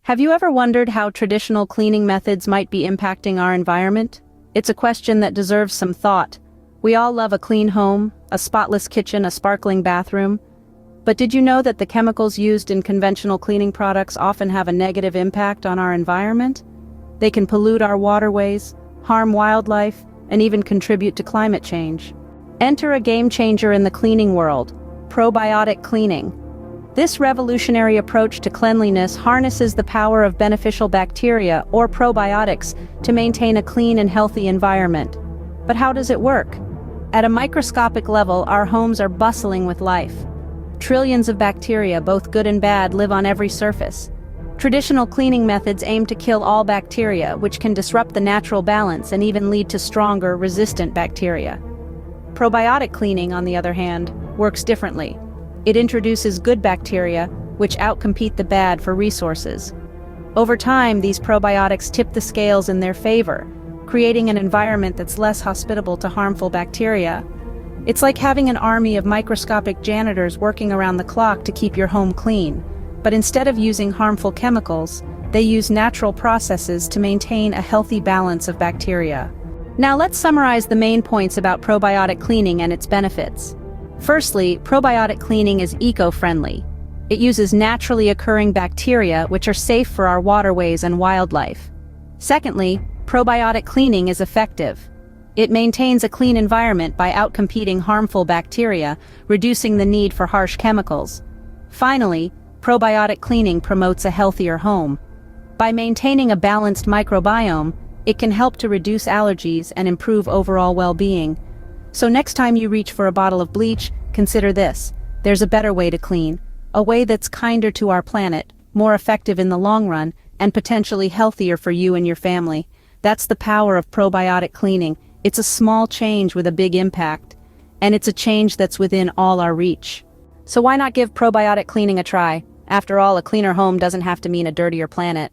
Have you ever wondered how traditional cleaning methods might be impacting our environment? It's a question that deserves some thought. We all love a clean home, a spotless kitchen, a sparkling bathroom. But did you know that the chemicals used in conventional cleaning products often have a negative impact on our environment? They can pollute our waterways, harm wildlife, and even contribute to climate change. Enter a game changer in the cleaning world: probiotic cleaning. This revolutionary approach to cleanliness harnesses the power of beneficial bacteria, or probiotics, to maintain a clean and healthy environment. But how does it work? At a microscopic level, our homes are bustling with life. Trillions of bacteria, both good and bad, live on every surface. Traditional cleaning methods aim to kill all bacteria, which can disrupt the natural balance and even lead to stronger, resistant bacteria. Probiotic cleaning, on the other hand, works differently. It introduces good bacteria, which outcompete the bad for resources. Over time, these probiotics tip the scales in their favor, creating an environment that's less hospitable to harmful bacteria. It's like having an army of microscopic janitors working around the clock to keep your home clean. But instead of using harmful chemicals, they use natural processes to maintain a healthy balance of bacteria. Now let's summarize the main points about probiotic cleaning and its benefits. Firstly, probiotic cleaning is eco-friendly. It uses naturally occurring bacteria which are safe for our waterways and wildlife. Secondly, probiotic cleaning is effective. It maintains a clean environment by outcompeting harmful bacteria, reducing the need for harsh chemicals. Finally, probiotic cleaning promotes a healthier home. By maintaining a balanced microbiome, it can help to reduce allergies and improve overall well-being. So next time you reach for a bottle of bleach, consider this: there's a better way to clean, a way that's kinder to our planet, more effective in the long run, and potentially healthier for you and your family. That's the power of probiotic cleaning. It's a small change with a big impact, and it's a change that's within all our reach. So why not give probiotic cleaning a try? After all, a cleaner home doesn't have to mean a dirtier planet.